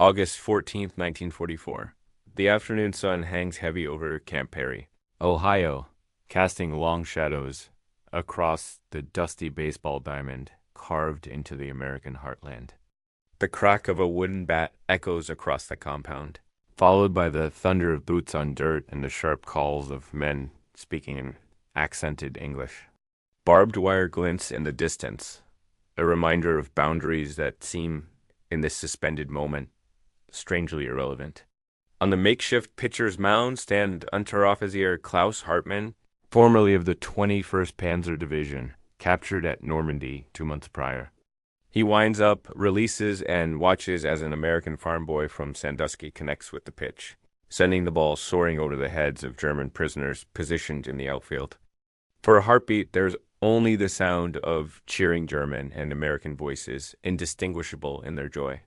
August 14th, 1944. The afternoon sun hangs heavy over Camp Perry, Ohio, casting long shadows across the dusty baseball diamond carved into the American heartland. The crack of a wooden bat echoes across the compound, followed by the thunder of boots on dirt and the sharp calls of men speaking in accented English. Barbed wire glints in the distance, a reminder of boundaries that seem, in this suspended moment, strangely irrelevant. On the makeshift pitcher's mound stand Unteroffizier Klaus Hartmann, formerly of the 21st Panzer Division, captured at Normandy 2 months prior. He winds up, releases, and watches as an American farm boy from Sandusky connects with the pitch, sending the ball soaring over the heads of German prisoners positioned in the outfield. For a heartbeat, there's only the sound of cheering German and American voices, indistinguishable in their joy.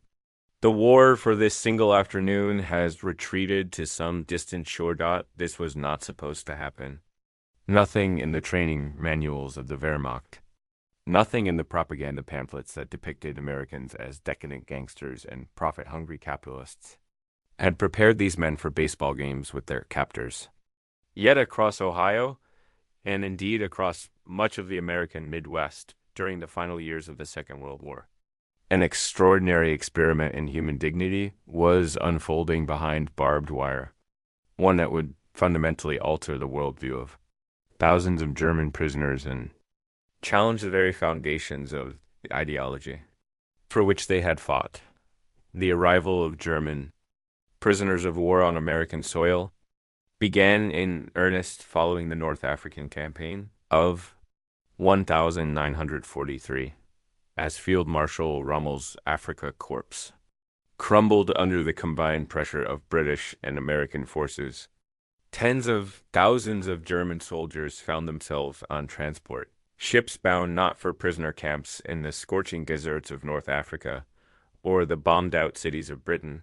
The war for this single afternoon has retreated to some distant shore dot. This was not supposed to happen. Nothing in the training manuals of the Wehrmacht. Nothing in the propaganda pamphlets that depicted Americans as decadent gangsters and profit-hungry capitalists had prepared these men for baseball games with their captors. Yet across Ohio, and indeed across much of the American Midwest during the final years of the Second World War, an extraordinary experiment in human dignity was unfolding behind barbed wire, one that would fundamentally alter the worldview of thousands of German prisoners and challenge the very foundations of the ideology for which they had fought. The arrival of German prisoners of war on American soil began in earnest following the North African campaign of 1943, as Field Marshal Rommel's Afrika Korps crumbled under the combined pressure of British and American forces. Tens of thousands of German soldiers found themselves on transport, ships bound not for prisoner camps in the scorching deserts of North Africa or the bombed-out cities of Britain,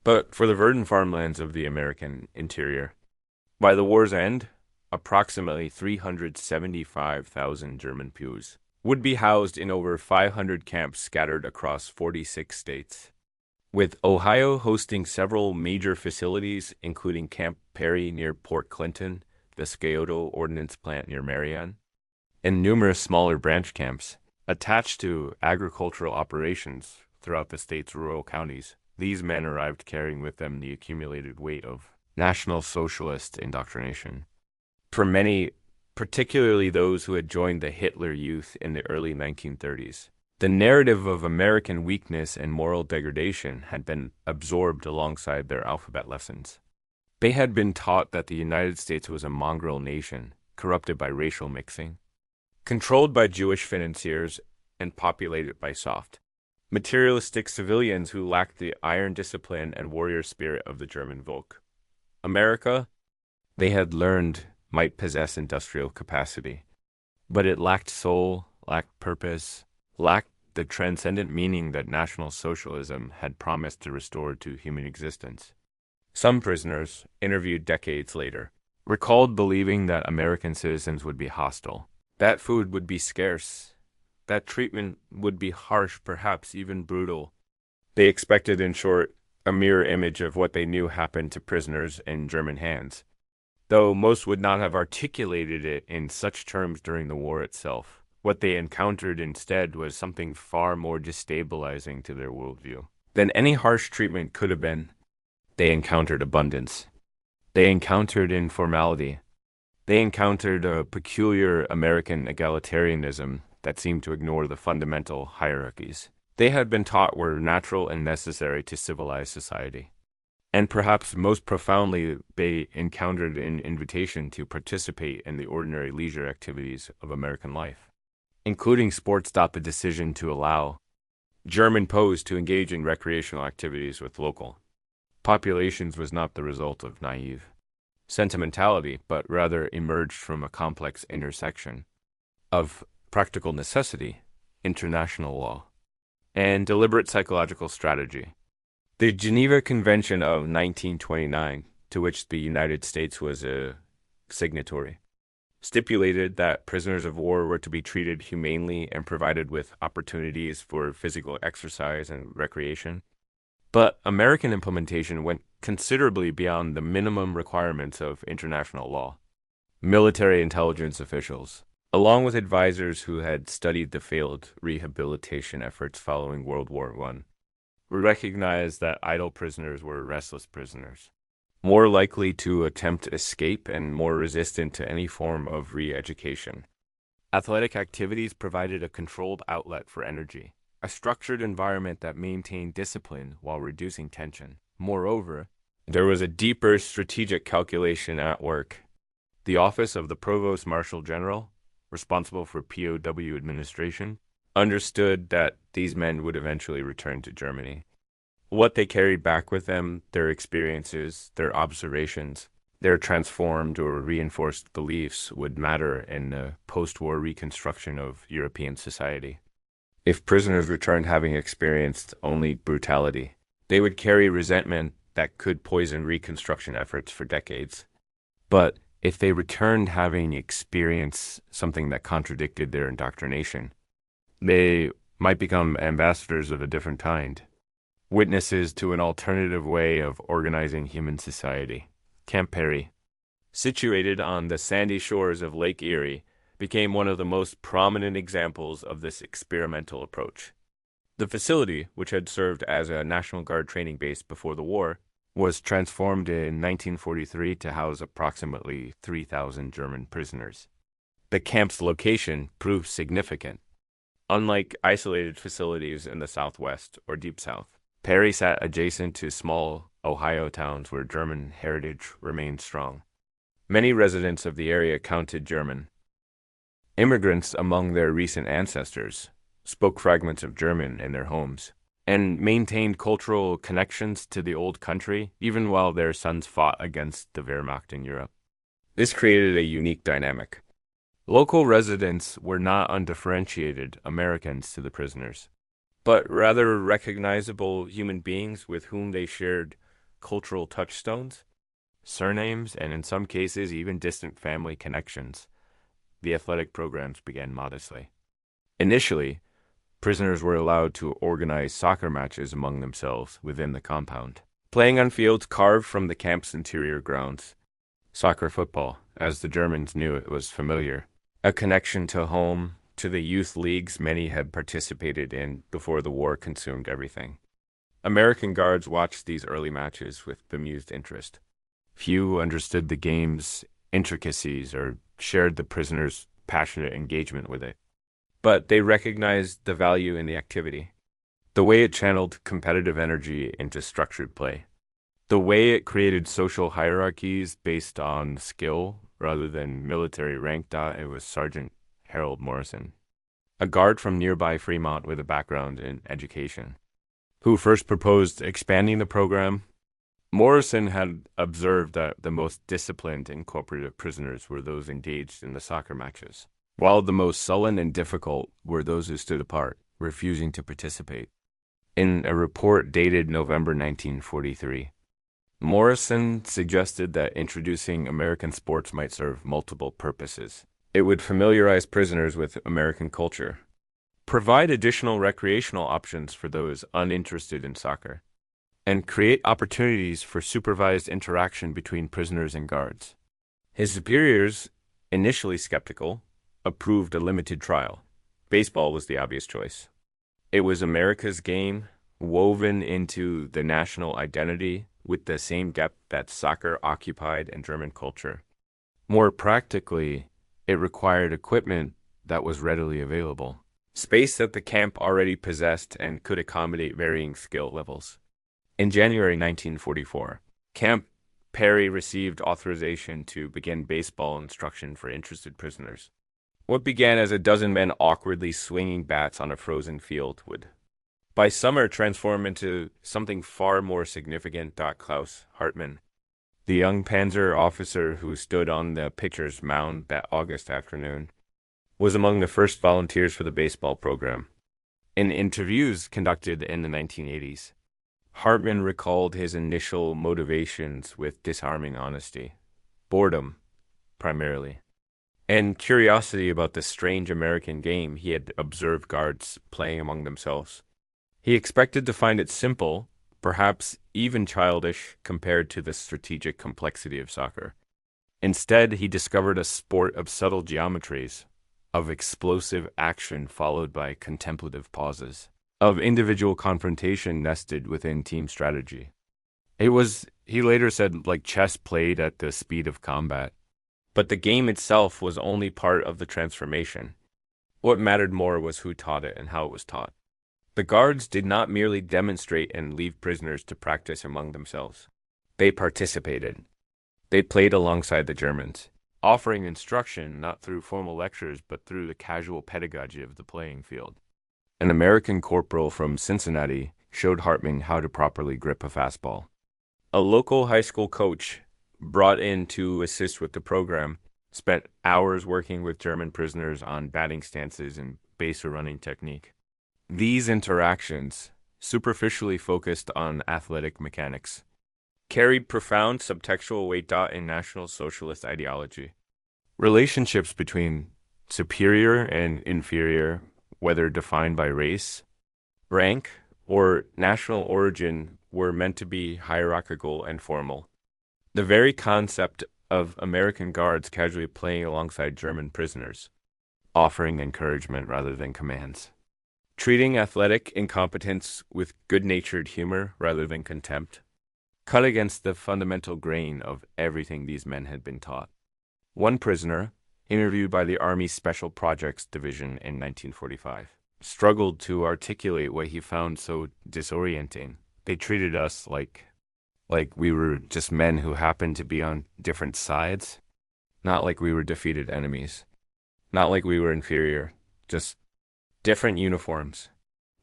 but for the verdant farmlands of the American interior. By the war's end, approximately 375,000 German POWs would be housed in over 500 camps scattered across 46 states, with Ohio hosting several major facilities, including Camp Perry near Port Clinton, the Scioto Ordnance Plant near Marion, and numerous smaller branch camps attached to agricultural operations throughout the state's rural counties. These men arrived carrying with them the accumulated weight of National Socialist indoctrination. For many, particularly those who had joined the Hitler Youth in the early 1930s, the narrative of American weakness and moral degradation had been absorbed alongside their alphabet lessons. They had been taught that the United States was a mongrel nation, corrupted by racial mixing, controlled by Jewish financiers, and populated by soft, materialistic civilians who lacked the iron discipline and warrior spirit of the German Volk. America, they had learned, might possess industrial capacity, but it lacked soul, lacked purpose, lacked the transcendent meaning that National Socialism had promised to restore to human existence. Some prisoners, interviewed decades later, recalled believing that American citizens would be hostile, that food would be scarce, that treatment would be harsh, perhaps even brutal. They expected, in short, a mirror image of what they knew happened to prisoners in German hands, though most would not have articulated it in such terms during the war itself. What they encountered instead was something far more destabilizing to their worldview than any harsh treatment could have been. They encountered abundance. They encountered informality. They encountered a peculiar American egalitarianism that seemed to ignore the fundamental hierarchies they had been taught were natural and necessary to civilized society. And perhaps most profoundly, they encountered an invitation to participate in the ordinary leisure activities of American life, including sports. The decision to allow German POWs to engage in recreational activities with local populations was not the result of naive sentimentality, but rather emerged from a complex intersection of practical necessity, international law, and deliberate psychological strategy. The Geneva Convention of 1929, to which the United States was a signatory, stipulated that prisoners of war were to be treated humanely and provided with opportunities for physical exercise and recreation. But American implementation went considerably beyond the minimum requirements of international law. Military intelligence officials, along with advisors who had studied the failed rehabilitation efforts following World War I, recognized that idle prisoners were restless prisoners, more likely to attempt escape and more resistant to any form of re-education. Athletic activities provided a controlled outlet for energy, a structured environment that maintained discipline while reducing tension. Moreover, there was a deeper strategic calculation at work. The office of the Provost Marshal General, responsible for POW administration, understood that these men would eventually return to Germany. What they carried back with them, their experiences, their observations, their transformed or reinforced beliefs would matter in the post-war reconstruction of European society. If prisoners returned having experienced only brutality, they would carry resentment that could poison reconstruction efforts for decades. But if they returned having experienced something that contradicted their indoctrination, they might become ambassadors of a different kind, witnesses to an alternative way of organizing human society. Camp Perry, situated on the sandy shores of Lake Erie, became one of the most prominent examples of this experimental approach. The facility, which had served as a National Guard training base before the war, was transformed in 1943 to house approximately 3,000 German prisoners. The camp's location proved significant. Unlike isolated facilities in the Southwest or Deep South, Perry sat adjacent to small Ohio towns where German heritage remained strong. Many residents of the area counted German. Immigrants among their recent ancestors spoke fragments of German in their homes and maintained cultural connections to the old country even while their sons fought against the Wehrmacht in Europe. This created a unique dynamic. Local residents were not undifferentiated Americans to the prisoners, but rather recognizable human beings with whom they shared cultural touchstones, surnames, and in some cases even distant family connections. The athletic programs began modestly. Initially, prisoners were allowed to organize soccer matches among themselves within the compound, playing on fields carved from the camp's interior grounds. Soccer football, as the Germans knew it, was familiar, a connection to home, to the youth leagues many had participated in before the war consumed everything. American guards watched these early matches with bemused interest. Few understood the game's intricacies or shared the prisoners' passionate engagement with it, but they recognized the value in the activity, the way it channeled competitive energy into structured play, the way it created social hierarchies based on skill rather than military rank. It was Sergeant Harold Morrison, a guard from nearby Fremont with a background in education, who first proposed expanding the program. Morrison had observed that the most disciplined and cooperative prisoners were those engaged in the soccer matches, while the most sullen and difficult were those who stood apart, refusing to participate. In a report dated November 1943, Morrison suggested that introducing American sports might serve multiple purposes. It would familiarize prisoners with American culture, provide additional recreational options for those uninterested in soccer, and create opportunities for supervised interaction between prisoners and guards. His superiors, initially skeptical, approved a limited trial. Baseball was the obvious choice. It was America's game, woven into the national identity with the same depth that soccer occupied in German culture. More practically, it required equipment that was readily available, space that the camp already possessed and could accommodate varying skill levels. In January 1944, Camp Perry received authorization to begin baseball instruction for interested prisoners. What began as a dozen men awkwardly swinging bats on a frozen field would, by summer, transform into something far more significant. Klaus Hartmann, the young Panzer officer who stood on the pitcher's mound that August afternoon, was among the first volunteers for the baseball program. In interviews conducted in the 1980s, Hartmann recalled his initial motivations with disarming honesty, boredom, primarily, and curiosity about the strange American game he had observed guards playing among themselves. He expected to find it simple, perhaps even childish compared to the strategic complexity of soccer. Instead, he discovered a sport of subtle geometries, of explosive action followed by contemplative pauses, of individual confrontation nested within team strategy. It was, he later said, like chess played at the speed of combat. But the game itself was only part of the transformation. What mattered more was who taught it and how it was taught. The guards did not merely demonstrate and leave prisoners to practice among themselves. They participated. They played alongside the Germans, offering instruction not through formal lectures but through the casual pedagogy of the playing field. An American corporal from Cincinnati showed Hartman how to properly grip a fastball. A local high school coach, brought in to assist with the program, spent hours working with German prisoners on batting stances and baser running technique. These interactions, superficially focused on athletic mechanics, carried profound subtextual weight in National Socialist ideology. Relationships between superior and inferior, whether defined by race, rank, or national origin, were meant to be hierarchical and formal. The very concept of American guards casually playing alongside German prisoners, offering encouragement rather than commands, treating athletic incompetence with good-natured humor rather than contempt, cut against the fundamental grain of everything these men had been taught. One prisoner, interviewed by the Army Special Projects Division in 1945, struggled to articulate what he found so disorienting. They treated us like we were just men who happened to be on different sides, not like we were defeated enemies, not like we were inferior, just different uniforms.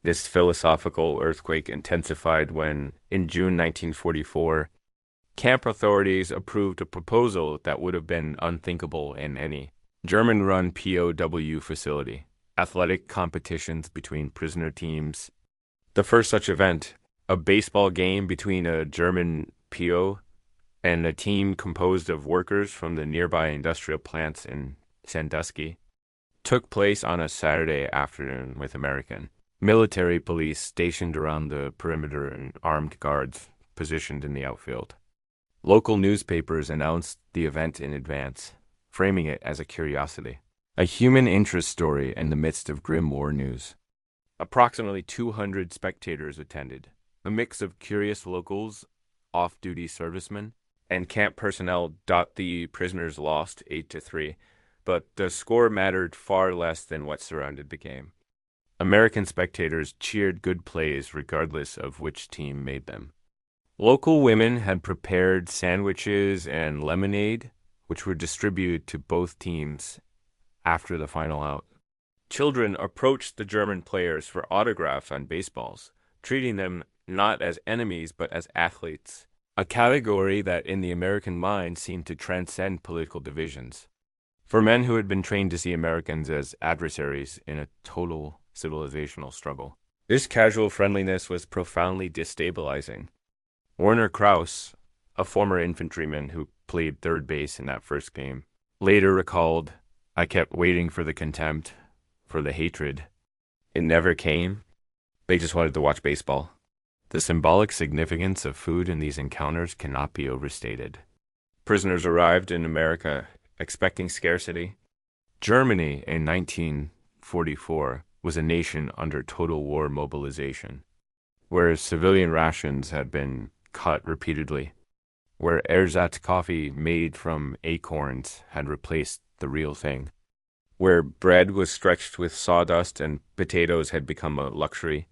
This philosophical earthquake intensified when, in June 1944, camp authorities approved a proposal that would have been unthinkable in any German-run POW facility: athletic competitions between prisoner teams. The first such event, a baseball game between a German PO and a team composed of workers from the nearby industrial plants in Sandusky, took place on a Saturday afternoon with American military police stationed around the perimeter and armed guards positioned in the outfield. Local newspapers announced the event in advance, framing it as a curiosity, a human interest story in the midst of grim war news. Approximately 200 spectators attended, a mix of curious locals, off-duty servicemen, and camp personnel. The prisoners lost 8-3, but the score mattered far less than what surrounded the game. American spectators cheered good plays regardless of which team made them. Local women had prepared sandwiches and lemonade, which were distributed to both teams after the final out. Children approached the German players for autographs on baseballs, treating them not as enemies but as athletes, a category that in the American mind seemed to transcend political divisions. For men who had been trained to see Americans as adversaries in a total civilizational struggle, this casual friendliness was profoundly destabilizing. Werner Krauss, a former infantryman who played third base in that first game, later recalled, "I kept waiting for the contempt, for the hatred. It never came. They just wanted to watch baseball." The symbolic significance of food in these encounters cannot be overstated. Prisoners arrived in America expecting scarcity. Germany in 1944 was a nation under total war mobilization, where civilian rations had been cut repeatedly, where ersatz coffee made from acorns had replaced the real thing, where bread was stretched with sawdust and potatoes had become a luxury.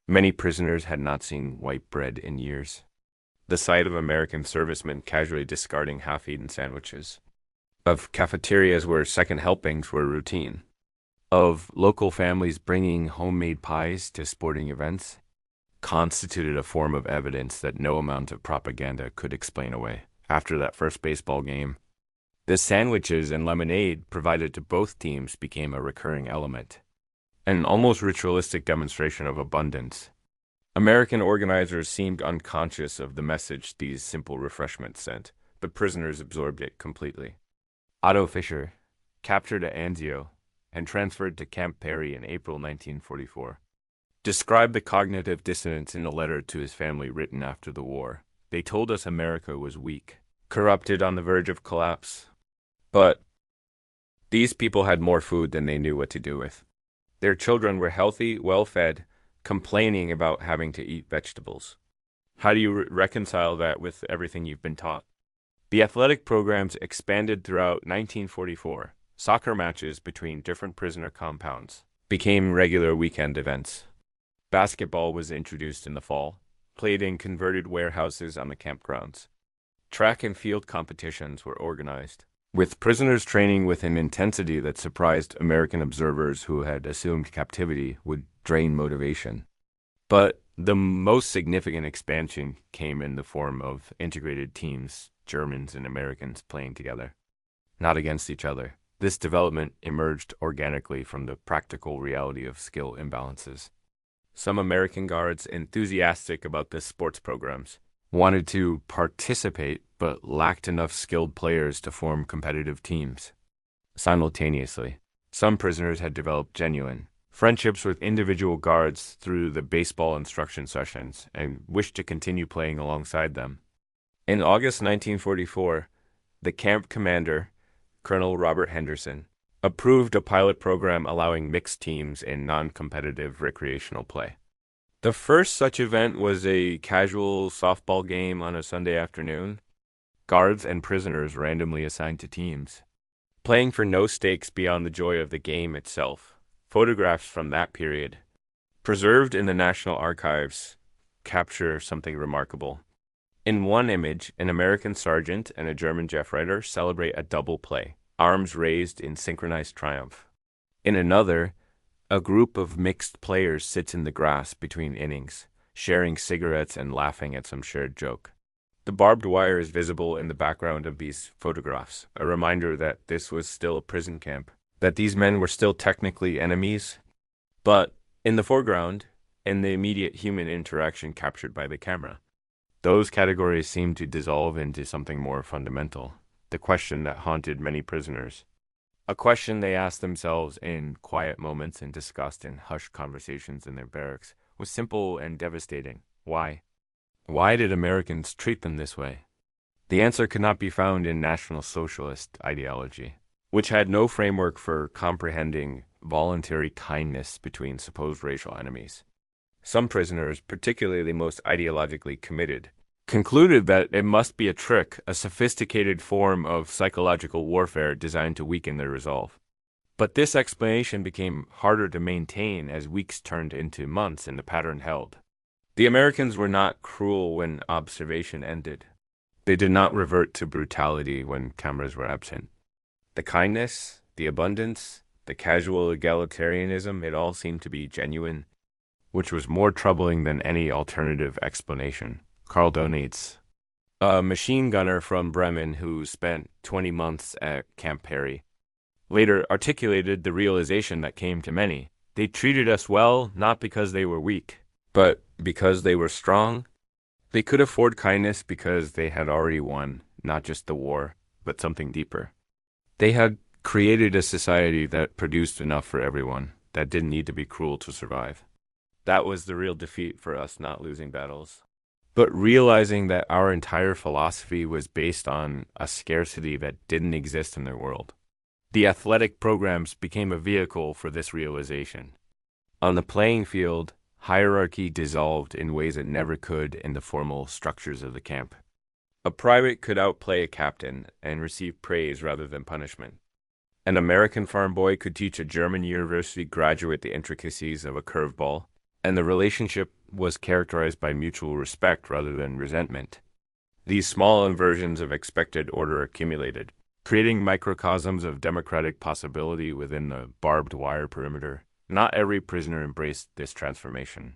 Many prisoners had not seen white bread in years. The sight of American servicemen casually discarding half-eaten sandwiches, of cafeterias where second helpings were routine, of local families bringing homemade pies to sporting events, constituted a form of evidence that no amount of propaganda could explain away. After that first baseball game, the sandwiches and lemonade provided to both teams became a recurring element, an almost ritualistic demonstration of abundance. American organizers seemed unconscious of the message these simple refreshments sent, but prisoners absorbed it completely. Otto Fischer, captured at Anzio and transferred to Camp Perry in April 1944, described the cognitive dissonance in a letter to his family written after the war. They told us America was weak, corrupted, on the verge of collapse. But these people had more food than they knew what to do with. Their children were healthy, well-fed, complaining about having to eat vegetables. How do you reconcile that with everything you've been taught? The athletic programs expanded throughout 1944. Soccer matches between different prisoner compounds became regular weekend events. Basketball was introduced in the fall, played in converted warehouses on the campgrounds. Track and field competitions were organized, with prisoners training with an intensity that surprised American observers who had assumed captivity would drain motivation. But the most significant expansion came in the form of integrated teams, Germans and Americans playing together, not against each other. This development emerged organically from the practical reality of skill imbalances. Some American guards, enthusiastic about the sports programs, wanted to participate but lacked enough skilled players to form competitive teams. Simultaneously, some prisoners had developed genuine friendships with individual guards through the baseball instruction sessions and wished to continue playing alongside them. In August 1944, the camp commander, Colonel Robert Henderson, approved a pilot program allowing mixed teams in non-competitive recreational play. The first such event was a casual softball game on a Sunday afternoon. Guards and prisoners randomly assigned to teams, playing for no stakes beyond the joy of the game itself. Photographs from that period, preserved in the National Archives, capture something remarkable. In one image, an American sergeant and a German Jeff Rider celebrate a double play, arms raised in synchronized triumph. In another, a group of mixed players sits in the grass between innings, sharing cigarettes and laughing at some shared joke. The barbed wire is visible in the background of these photographs, a reminder that this was still a prison camp, that these men were still technically enemies, but in the foreground, in the immediate human interaction captured by the camera, those categories seem to dissolve into something more fundamental, the question that haunted many prisoners. A question they asked themselves in quiet moments and discussed in hushed conversations in their barracks was simple and devastating. Why? Why did Americans treat them this way? The answer could not be found in National Socialist ideology, which had no framework for comprehending voluntary kindness between supposed racial enemies. Some prisoners, particularly the most ideologically committed, concluded that it must be a trick, a sophisticated form of psychological warfare designed to weaken their resolve. But this explanation became harder to maintain as weeks turned into months and the pattern held. The Americans were not cruel when observation ended. They did not revert to brutality when cameras were absent. The kindness, the abundance, the casual egalitarianism, it all seemed to be genuine, which was more troubling than any alternative explanation. Carl donates. A machine gunner from Bremen who spent 20 months at Camp Perry later articulated the realization that came to many. They treated us well not because they were weak, but because they were strong. They could afford kindness because they had already won, not just the war, but something deeper. They had created a society that produced enough for everyone, that didn't need to be cruel to survive. That was the real defeat for us, not losing battles, but realizing that our entire philosophy was based on a scarcity that didn't exist in their world. The athletic programs became a vehicle for this realization. On the playing field, hierarchy dissolved in ways it never could in the formal structures of the camp. A private could outplay a captain and receive praise rather than punishment. An American farm boy could teach a German university graduate the intricacies of a curveball, and the relationship was characterized by mutual respect rather than resentment. These small inversions of expected order accumulated, creating microcosms of democratic possibility within the barbed wire perimeter. Not every prisoner embraced this transformation.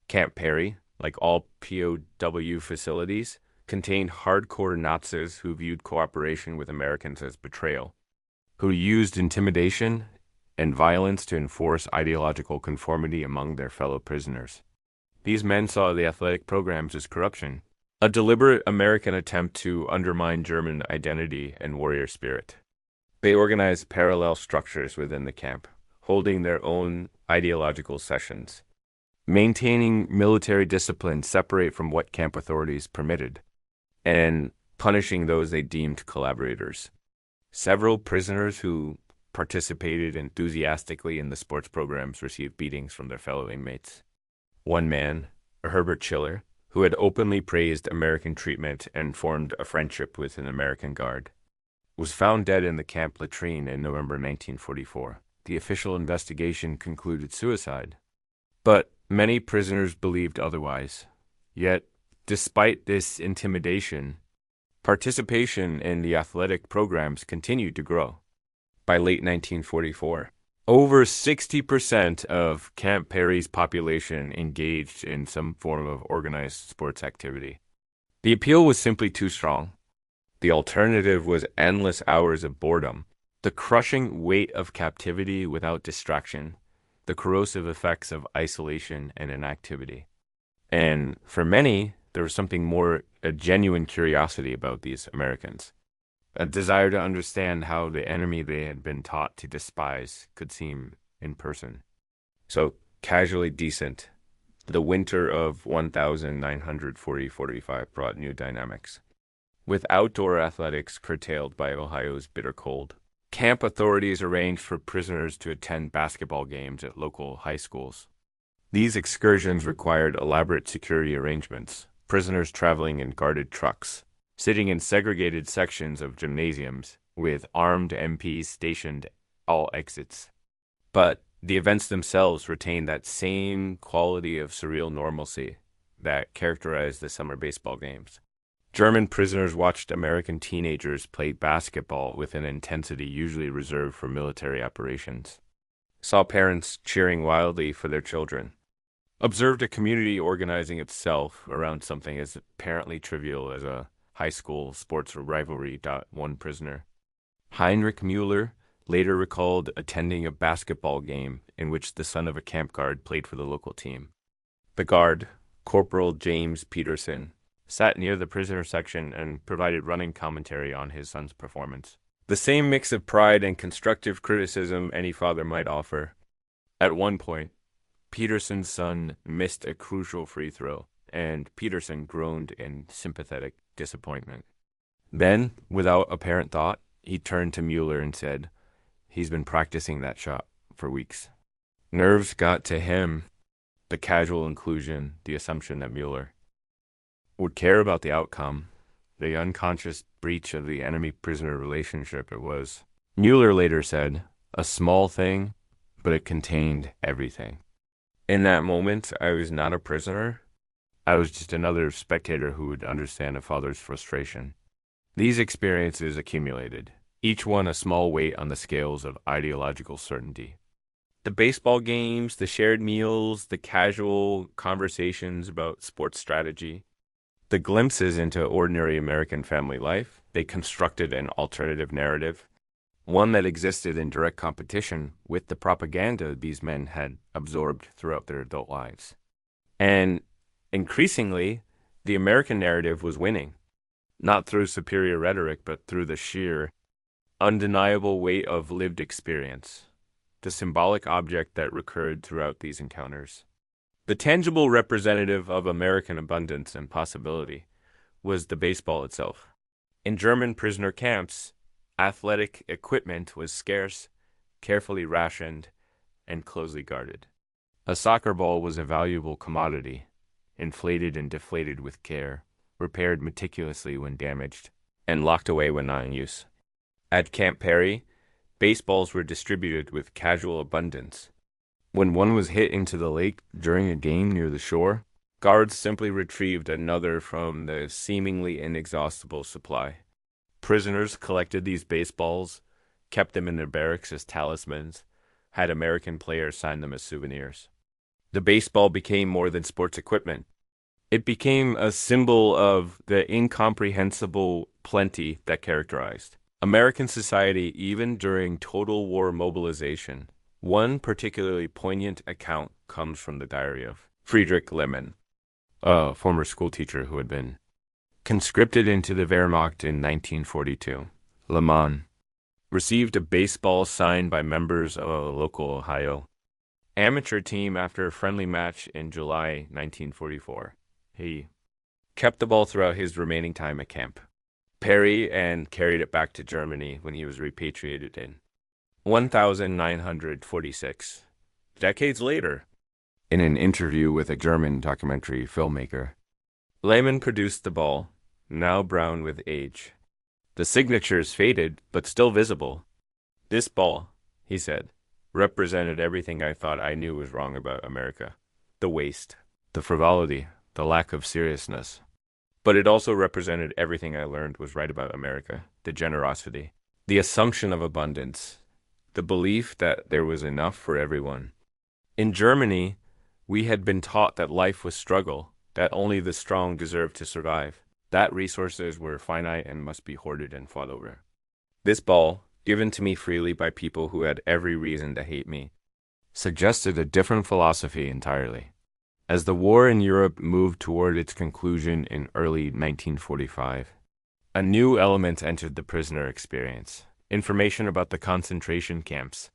Camp Perry, like all POW facilities, contained hardcore Nazis who viewed cooperation with Americans as betrayal, who used intimidation and violence to enforce ideological conformity among their fellow prisoners. These men saw the athletic programs as corruption, a deliberate American attempt to undermine German identity and warrior spirit. They organized parallel structures within the camp, holding their own ideological sessions. maintaining military discipline separate from what camp authorities permitted, and punishing those they deemed collaborators. Several prisoners who participated enthusiastically in the sports programs received beatings from their fellow inmates. One man, Herbert Schiller, who had openly praised American treatment and formed a friendship with an American guard, was found dead in the camp latrine in November 1944. The official investigation concluded suicide, but many prisoners believed otherwise. Yet, despite this intimidation, participation in the athletic programs continued to grow. By late 1944, over 60% of Camp Perry's population engaged in some form of organized sports activity. The appeal was simply too strong. The alternative was endless hours of boredom, the crushing weight of captivity without distraction, the corrosive effects of isolation and inactivity. And for many, there was something more, a genuine curiosity about these Americans, a desire to understand how the enemy they had been taught to despise could seem in person. So, casually decent, the winter of 1940-45 brought new dynamics. With outdoor athletics curtailed by Ohio's bitter cold, camp authorities arranged for prisoners to attend basketball games at local high schools. These excursions required elaborate security arrangements, prisoners traveling in guarded trucks, sitting in segregated sections of gymnasiums, with armed MPs stationed at all exits. But the events themselves retained that same quality of surreal normalcy that characterized the summer baseball games. German prisoners watched American teenagers play basketball with an intensity usually reserved for military operations, saw parents cheering wildly for their children, observed a community organizing itself around something as apparently trivial as a high school sports rivalry. One prisoner, Heinrich Mueller, later recalled attending a basketball game in which the son of a camp guard played for the local team. The guard, Corporal James Peterson, sat near the prisoner section and provided running commentary on his son's performance. The same mix of pride and constructive criticism any father might offer. At one point, Peterson's son missed a crucial free throw, and Peterson groaned in sympathetic disappointment. Then, without apparent thought, he turned to Mueller and said, "He's been practicing that shot for weeks." Nerves got to him. The casual inclusion, the assumption that Mueller would care about the outcome, the unconscious breach of the enemy-prisoner relationship it was. Mueller later said, "A small thing, but it contained everything." In that moment, I was not a prisoner. I was just another spectator who would understand a father's frustration. These experiences accumulated, each one a small weight on the scales of ideological certainty. The baseball games, the shared meals, the casual conversations about sports strategy, the glimpses into ordinary American family life, they constructed an alternative narrative, one that existed in direct competition with the propaganda these men had absorbed throughout their adult lives. And increasingly, the American narrative was winning, not through superior rhetoric, but through the sheer, undeniable weight of lived experience, the symbolic object that recurred throughout these encounters. The tangible representative of American abundance and possibility was the baseball itself. In German prisoner camps, athletic equipment was scarce, carefully rationed, and closely guarded. A soccer ball was a valuable commodity, inflated and deflated with care, repaired meticulously when damaged, and locked away when not in use. At Camp Perry, baseballs were distributed with casual abundance. When one was hit into the lake during a game near the shore, guards simply retrieved another from the seemingly inexhaustible supply. Prisoners collected these baseballs, kept them in their barracks as talismans, had American players sign them as souvenirs. The baseball became more than sports equipment. It became a symbol of the incomprehensible plenty that characterized American society even during total war mobilization. One particularly poignant account comes from the diary of Friedrich Lehmann, a former schoolteacher who had been conscripted into the Wehrmacht in 1942. Lehmann received a baseball signed by members of a local Ohio, amateur team after a friendly match in July 1944. He kept the ball throughout his remaining time at camp Perry and carried it back to Germany when he was repatriated in 1946. Decades later, in an interview with a German documentary filmmaker, Lehman produced the ball, now brown with age. The signatures faded, but still visible. This ball, he said, represented everything I thought I knew was wrong about America. The waste, the frivolity, the lack of seriousness. But it also represented everything I learned was right about America. The generosity, the assumption of abundance, the belief that there was enough for everyone. In Germany, we had been taught that life was struggle, that only the strong deserved to survive, that resources were finite and must be hoarded and fought over. This ball, given to me freely by people who had every reason to hate me, suggested a different philosophy entirely. As the war in Europe moved toward its conclusion in early 1945, a new element entered the prisoner experience: information about the concentration camps.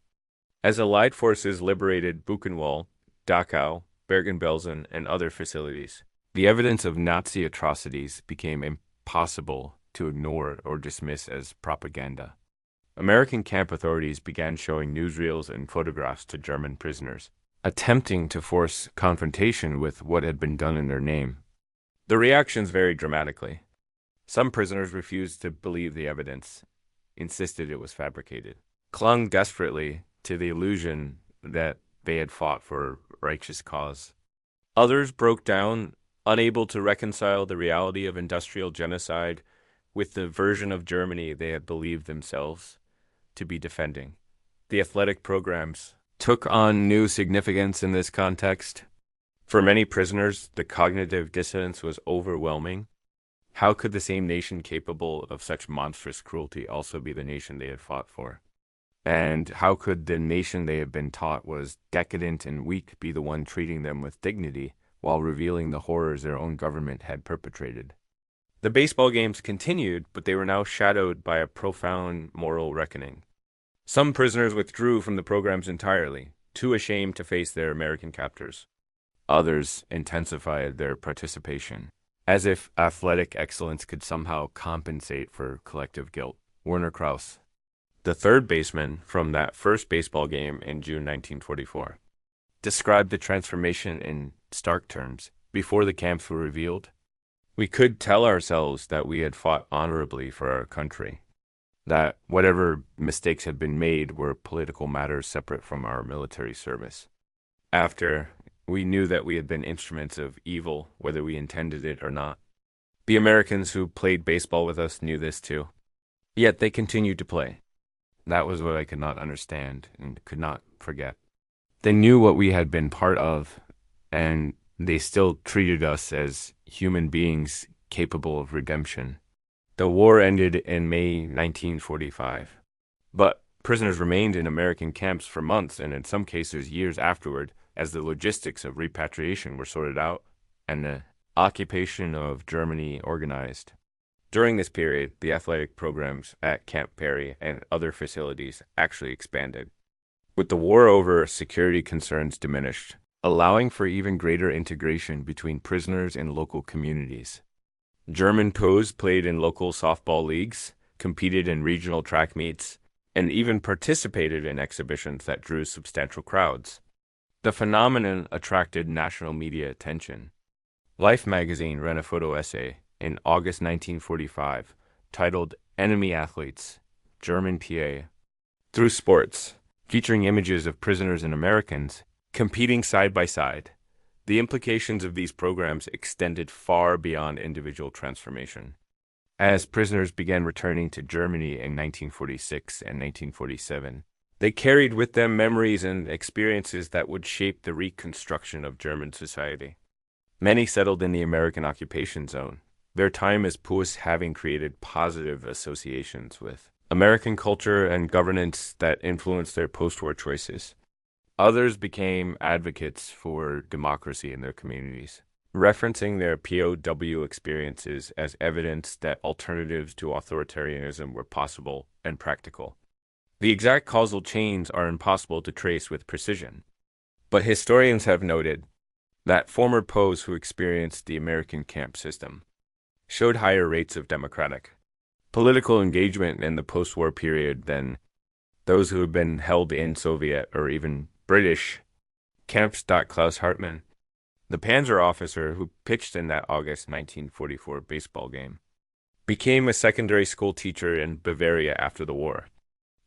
As Allied forces liberated Buchenwald, Dachau, Bergen-Belsen, and other facilities, the evidence of Nazi atrocities became impossible to ignore or dismiss as propaganda. American camp authorities began showing newsreels and photographs to German prisoners, attempting to force confrontation with what had been done in their name. The reactions varied dramatically. Some prisoners refused to believe the evidence, insisted it was fabricated, clung desperately to the illusion that they had fought for a righteous cause. Others broke down, unable to reconcile the reality of industrial genocide with the version of Germany they had believed themselves to be defending. The athletic programs took on new significance in this context. For many prisoners, the cognitive dissonance was overwhelming. How could the same nation capable of such monstrous cruelty also be the nation they had fought for? And how could the nation they had been taught was decadent and weak be the one treating them with dignity while revealing the horrors their own government had perpetrated? The baseball games continued, but they were now shadowed by a profound moral reckoning. Some prisoners withdrew from the programs entirely, too ashamed to face their American captors. Others intensified their participation, as if athletic excellence could somehow compensate for collective guilt. Werner Krauss, the third baseman from that first baseball game in June 1944, described the transformation in stark terms. Before the camps were revealed, we could tell ourselves that we had fought honorably for our country, that whatever mistakes had been made were political matters separate from our military service. After, we knew that we had been instruments of evil, whether we intended it or not. The Americans who played baseball with us knew this too. Yet they continued to play. That was what I could not understand and could not forget. They knew what we had been part of, and they still treated us as human beings capable of redemption. The war ended in May 1945, but prisoners remained in American camps for months and in some cases years afterward as the logistics of repatriation were sorted out and the occupation of Germany organized. During this period, the athletic programs at Camp Perry and other facilities actually expanded. With the war over, security concerns diminished, allowing for even greater integration between prisoners and local communities. German POWs played in local softball leagues, competed in regional track meets, and even participated in exhibitions that drew substantial crowds. The phenomenon attracted national media attention. Life magazine ran a photo essay in August 1945 titled "Enemy Athletes, German PA," through sports, featuring images of prisoners and Americans competing side by side. The implications of these programs extended far beyond individual transformation. As prisoners began returning to Germany in 1946 and 1947, they carried with them memories and experiences that would shape the reconstruction of German society. Many settled in the American occupation zone, their time as POWs having created positive associations with American culture and governance that influenced their post-war choices. Others became advocates for democracy in their communities, referencing their POW experiences as evidence that alternatives to authoritarianism were possible and practical. The exact causal chains are impossible to trace with precision, But historians have noted that former POWs who experienced the American camp system showed higher rates of democratic political engagement in the post-war period than those who had been held in Soviet or even British camps. Klaus Hartmann, the Panzer officer who pitched in that August 1944 baseball game, became a secondary school teacher in Bavaria after the war.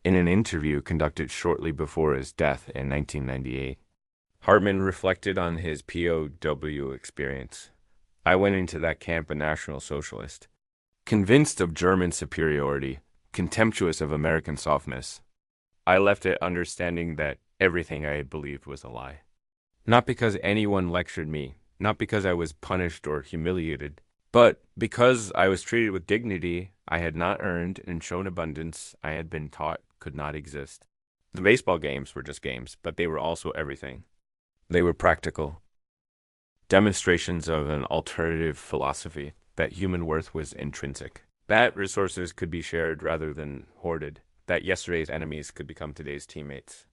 In an interview conducted shortly before his death in 1998, Hartmann reflected on his POW experience. I went into that camp a National Socialist, convinced of German superiority, contemptuous of American softness. I left it understanding that everything I had believed was a lie. Not because anyone lectured me, not because I was punished or humiliated, but because I was treated with dignity I had not earned and shown abundance I had been taught could not exist. The baseball games were just games, but they were also everything. They were practical demonstrations of an alternative philosophy that human worth was intrinsic, that resources could be shared rather than hoarded, that yesterday's enemies could become today's teammates.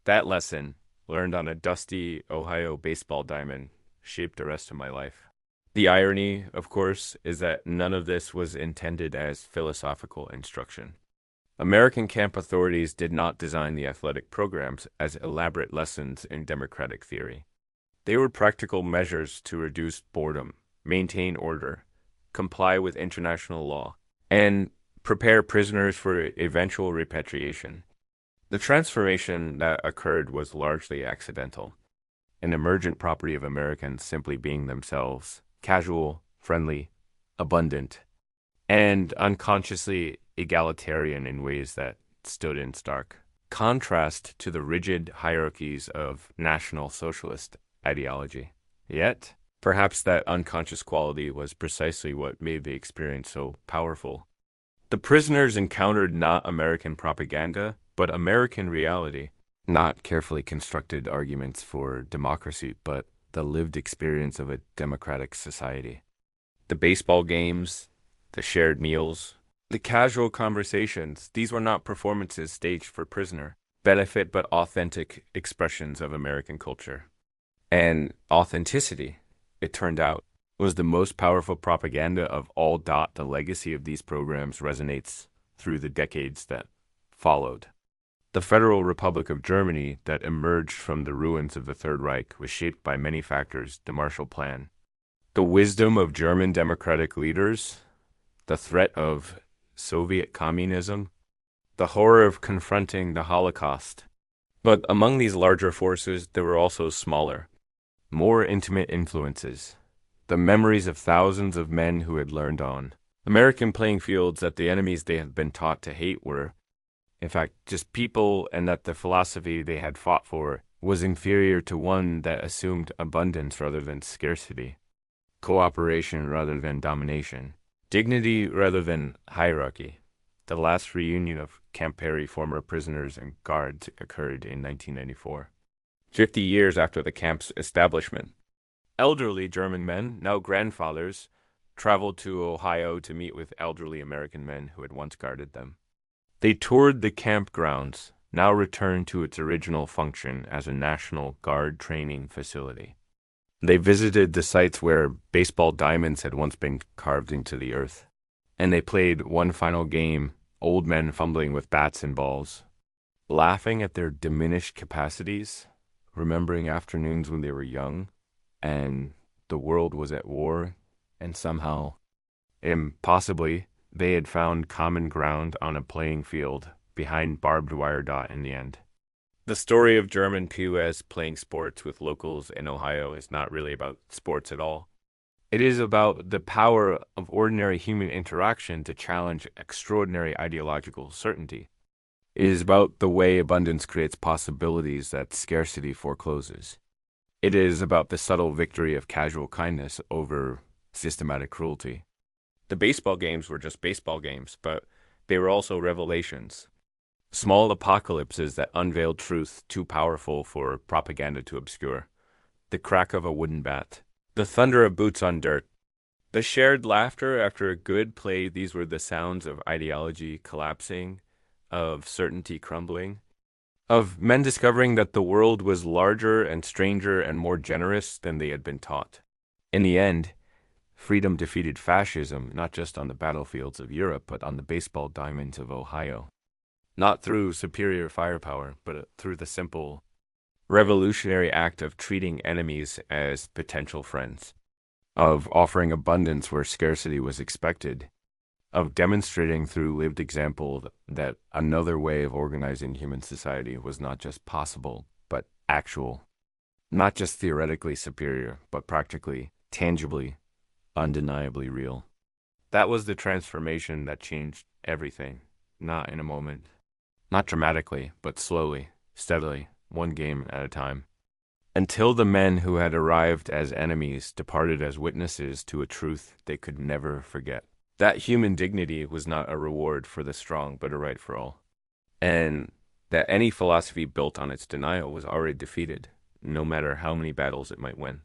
That lesson, learned on a dusty Ohio baseball diamond, shaped the rest of my life. The irony, of course, is that none of this was intended as philosophical instruction. American camp authorities did not design the athletic programs as elaborate lessons in democratic theory. They were practical measures to reduce boredom, maintain order, comply with international law, and prepare prisoners for eventual repatriation. The transformation that occurred was largely accidental, an emergent property of Americans simply being themselves, casual, friendly, abundant, and unconsciously egalitarian in ways that stood in stark contrast to the rigid hierarchies of National Socialist ideology. Yet, perhaps that unconscious quality was precisely what made the experience so powerful. The prisoners encountered not American propaganda, but American reality, not carefully constructed arguments for democracy, but the lived experience of a democratic society. The baseball games, the shared meals, the casual conversations, these were not performances staged for prisoner benefit, but authentic expressions of American culture. And authenticity, it turned out, was the most powerful propaganda of all. The legacy of these programs resonates through the decades that followed. The Federal Republic of Germany that emerged from the ruins of the Third Reich was shaped by many factors: the Marshall Plan, the wisdom of German democratic leaders, the threat of Soviet communism, the horror of confronting the Holocaust. But among these larger forces, there were also smaller, more intimate influences, the memories of thousands of men who had learned on American playing fields that the enemies they had been taught to hate were, in fact, just people, and that the philosophy they had fought for was inferior to one that assumed abundance rather than scarcity, cooperation rather than domination, dignity rather than hierarchy. The last reunion of Camp Perry former prisoners and guards occurred in 1994, 50 years after the camp's establishment. Elderly German men, now grandfathers, traveled to Ohio to meet with elderly American men who had once guarded them. They toured the campgrounds, now returned to its original function as a National Guard training facility. They visited the sites where baseball diamonds had once been carved into the earth, and they played one final game, old men fumbling with bats and balls, laughing at their diminished capacities, remembering afternoons when they were young, and the world was at war, and somehow, impossibly, they had found common ground on a playing field behind barbed wire dot in the end. The story of German POWs playing sports with locals in Ohio is not really about sports at all. It is about the power of ordinary human interaction to challenge extraordinary ideological certainty. It is about the way abundance creates possibilities that scarcity forecloses. It is about the subtle victory of casual kindness over systematic cruelty. The baseball games were just baseball games, but they were also revelations. Small apocalypses that unveiled truth too powerful for propaganda to obscure. The crack of a wooden bat, the thunder of boots on dirt, the shared laughter after a good play. These were the sounds of ideology collapsing, of certainty crumbling. of men discovering that the world was larger and stranger and more generous than they had been taught. In the end, freedom defeated fascism not just on the battlefields of Europe, but on the baseball diamonds of Ohio. Not through superior firepower, but through the simple, revolutionary act of treating enemies as potential friends, of offering abundance where scarcity was expected, of demonstrating through lived example that another way of organizing human society was not just possible, but actual, not just theoretically superior, but practically, tangibly, undeniably real. That was the transformation that changed everything, not in a moment, not dramatically, but slowly, steadily, one game at a time, until the men who had arrived as enemies departed as witnesses to a truth they could never forget. That human dignity was not a reward for the strong, but a right for all. And that any philosophy built on its denial was already defeated, no matter how many battles it might win.